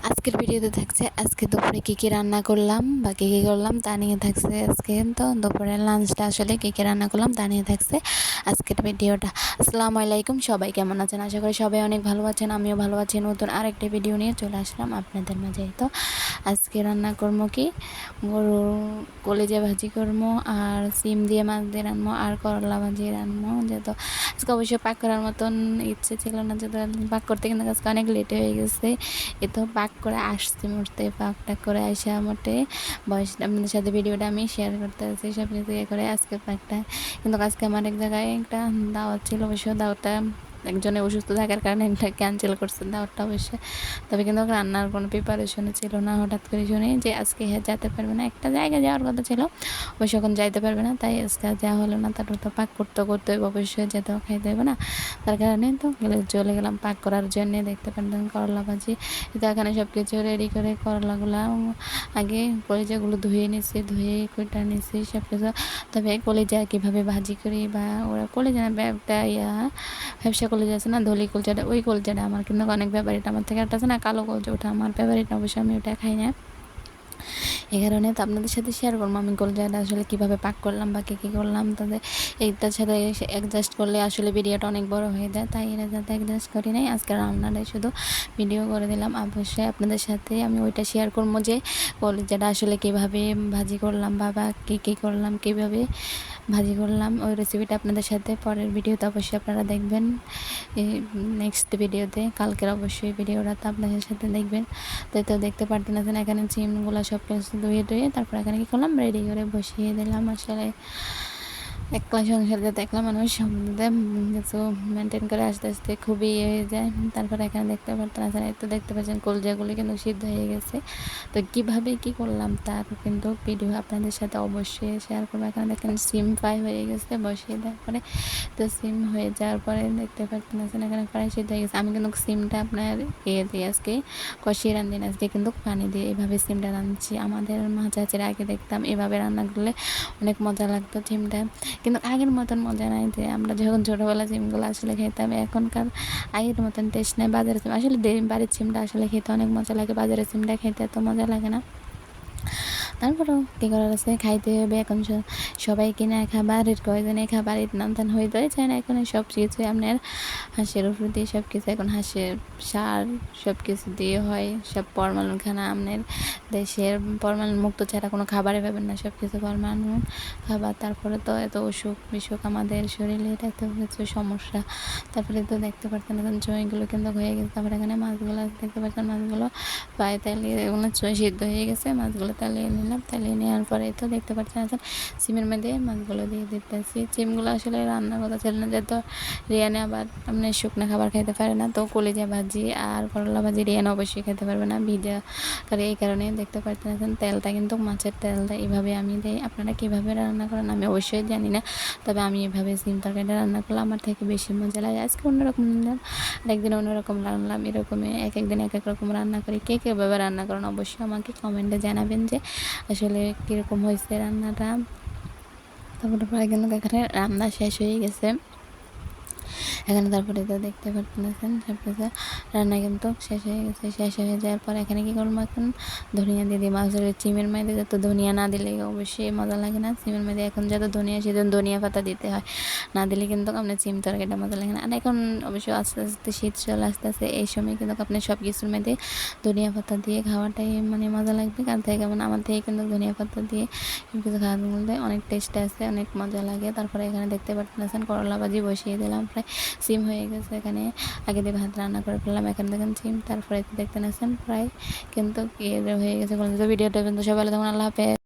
আজকের ভিডিওতে থাকছে আজকে দুপুরে কী রান্না করলাম বা কী করলাম তা নিয়ে থাকছে। আজকে তো দুপুরের লাঞ্চটা আসলে কী রান্না করলাম তা নিয়ে থাকছে আজকের ভিডিওটা। আসসালামু আলাইকুম, সবাই কেমন আছেন? আশা করি সবাই অনেক ভালো আছেন, আমিও ভালো আছি। নতুন আরেকটি ভিডিও নিয়ে চলে আসলাম আপনাদের মাঝে। তো আজকে রান্না করবো কি গরুর কলিজা ভাজি করবো, আর সিম দিয়ে মাছ দিয়ে রান্নবো, আর করলা ভাজি রান্নবো। যেহেতু আজকে অবশ্যই পাক করার মতন ইচ্ছে ছিল না, যেহেতু পাক করতে কিন্তু আজকে অনেক লেট হয়ে গেছে। এ তো পাক করে আসছি মুহূর্তে, পাকটা করে আসা মোটে বয়স আপনাদের সাথে ভিডিওটা আমি শেয়ার করতে আছি সব কিছু করে আজকে পাকটা। কিন্তু আজকে আমার এক জায়গায় একটা দাওয়াত ছিল, অবশ্য দাওয়াতটা একজনের অসুস্থ থাকার কারণে এটা ক্যান্সেল করছে দাওয়াতটা অবশ্যই। তবে কিন্তু রান্নার কোনো প্রিপারেশনও ছিল না, হঠাৎ করে শুনে যে আজকে যেতে পারবে না, একটা জায়গায় যাওয়ার কথা ছিল অবশ্য এখন যাইতে পারবে না, তাই আজকে যাওয়া হলো না। তারপর তো পাক করতে করতে অবশ্যই যেতেও খাইতে হবে না, তার কারণে তো চলে গেলাম পাক করার জন্যে। দেখতে পারতেন করলা ভাজি, তো এখানে সব কিছু রেডি করে করলাগুলো আগে কলিজাগুলো ধুয়ে নিছি, ধুয়ে কুইটা নিছি সব কিছু। তবে কলিজা কীভাবে ভাজি করি বা ওরা কলিজা না একটা ব্যবসা কলিজা আছে না, ধলি কলজাটা, ওই কলজাটা আমার কিন্তু অনেক ফেভারিট। আমার থেকে একটা আছে না কালো কলজা, ওটা আমার ফেভারিট, অবশ্যই আমি ওটা খাই না। এই কারণে তো আপনাদের সাথে শেয়ার করবো আমি কলজাটা আসলে কীভাবে পাক করলাম বা কী করলাম। তাদের এইটার সাথে অ্যাডজাস্ট করলে আসলে ভিডিওটা অনেক বড় হয়ে যায়, তাই এরা যাতে অ্যাডজাস্ট করি নাই, আজকে রান্নাটাই শুধু ভিডিও করে দিলাম। অবশ্যই আপনাদের সাথে আমি ওইটা শেয়ার করবো যে কলজাটা আসলে কীভাবে ভাজি করলাম বা কী করলাম, কীভাবে ভাজি করলাম, ওই রেসিপিটা আপনাদের সাথে পরের ভিডিওতে অবশ্যই আপনারা দেখবেন। নেক্সট ভিডিওতে কালকের অবশ্যই ভিডিওটা তো আপনাদের সাথে দেখবেন। তো দেখতে পারতেন আছেন এখানে চিমগুলো সব কিছু ধুয়ে তারপর এখানে কী করলাম, রেডি করে বসিয়ে দিলাম। আসলে একলা সংসারে দেখলাম মানুষ কিছু মেনটেন করে আস্তে আস্তে খুবই হয়ে যায়। তারপরে এখানে দেখতে পারতেন আছেন, তো দেখতে পাচ্ছেন কলজাগুলি কিন্তু সিদ্ধ হয়ে গেছে। তো কীভাবে কী করলাম তার কিন্তু ভিডিও আপনাদের সাথে অবশ্যই শেয়ার করবো। এখানে দেখেন সিম ফ্রাই হয়ে গেছে বসিয়ে দেওয়ার পরে, তো সিম হয়ে যাওয়ার পরে দেখতে পাচ্ছেন আছেন এখানে ফ্রাই সিদ্ধ হয়ে গেছে। আমি কিন্তু সিমটা আপনার দিয়ে আজকে কষিয়ে রান্ধি, আজকে কিন্তু পানি দিয়ে এভাবে সিমটা রাঁধছি। আমাদের মা চাচির আগে দেখতাম এভাবে রান্না করলে অনেক মজা লাগতো সিমটা, কিন্তু আগের মতন মজা নাই। যে আমরা যখন ছোটোবেলা সিমগুলো আসলে খেতাম, এখনকার আগের মতন টেস্ট নেই। বাজারের সিম আসলে বাড়ির সিমটা আসলে খেতে অনেক মজা লাগে, বাজারের সিমটা খেতে এত মজা লাগে না। তারপরেও কী করার আছে, খাইতে হবে। এখন সবাই কিনে খাবারের কয়জনে খাবারের নামতান হয়ে যাচ্ছে না, এখন সব কিছু আপনার হাঁসের উপর দিয়ে সব কিছু, এখন হাঁসের সার সব কিছু দিয়ে হয়, সব পরমাণু খানা আপনার দেশের পরমাণু মুক্ত ছাড়া কোনো খাবারে পাবেন না, সব কিছু পরমাণু খাবার। তারপরে তো এত অসুখ বিসুখ আমাদের শরীরে, এটা এত কিছু সমস্যা। তারপরে তো দেখতে পাচ্ছেন এখন চইগুলো কিন্তু হয়ে গেছে। তারপরে এখানে মাছগুলো দেখতে পাচ্ছেন, মাছগুলো প্রায় তেলিয়ে এগুলো চই সিদ্ধ হয়ে গেছে, মাছগুলো তেলিয়ে নিলাম। তেলিয়ে নেওয়ার পরে তো দেখতে পাচ্ছেন এখন সিমের মধ্যে মাছগুলো দিয়ে দিতেছি। সিমগুলো আসলে রান্নার কথা ছিল না, যেহেতু রিয়ানে আবার আপনি শুকনো খাবার খেতে পারে না, তো কলিজা ভাজি আর করলা ভাজি রিয়ানে অবশ্যই খেতে পারবে না ভিজা করে। এই কারণে দেখতে পাচ্ছেন তেলটা কিন্তু মাছের তেলটা এইভাবে আমি দিই। আপনারা কীভাবে রান্না করেন আমি অবশ্যই জানি না, তবে আমি এভাবে সিম তরকারিটা রান্না করলে আমার থেকে বেশি মজা লাগে। আজকে অন্যরকম রান্নাম, আরেকদিন অন্যরকম রান্নাম, এরকমই এক একদিন এক এক রকম রান্না করি। কে কীভাবে রান্না করেন অবশ্যই আমাকে কমেন্টে জানাবেন যে আসলে কীরকম হয়েছে রান্নাটা। তারপরে কিন্তু এখানে রান্না শেষ হয়ে গেছে এখানে। তারপরে তো দেখতে পাচ্ছেন সব কিছু রান্না কিন্তু শেষ হয়ে গেছে। শেষ হয়ে যাওয়ার পর এখানে কী করবো, এখন ধনিয়া দিয়ে দিই। মাছের চিমের মধ্যে যত ধনিয়া না দিলে অবশ্যই মজা লাগে না। চিমের মধ্যে এখন যত ধনিয়া সেদিন ধনিয়া পাতা দিতে হয়, না দিলে কিন্তু আপনার চিম তরকারিটা মজা লাগে না। আর এখন অবশ্যই আস্তে আস্তে শীত চলে আসতেছে, এই সময় কিন্তু আপনি সব কিছুর মধ্যে ধনিয়া পাতা দিয়ে খাওয়াটাই মানে মজা লাগবে। কার থেকে আমার থেকে কিন্তু ধনিয়া পাতা দিয়ে সব কিছু খাওয়ার মধ্যে অনেক টেস্ট আছে, অনেক মজা লাগে। তারপরে এখানে দেখতে পাচ্ছেন করলা ভাজি বসিয়ে দিলাম, প্রায় সিম হয়ে গেছে। এখানে আগে দিয়ে ভাত রান্না করে ফেললাম, এখানে দেখেন সিম। তারপরে দেখতে পাচ্ছেন প্রায় কিন্তু হয়ে গেছে। ভিডিওটা কিন্তু সবাই তখন আল্লাহ হাফেজ।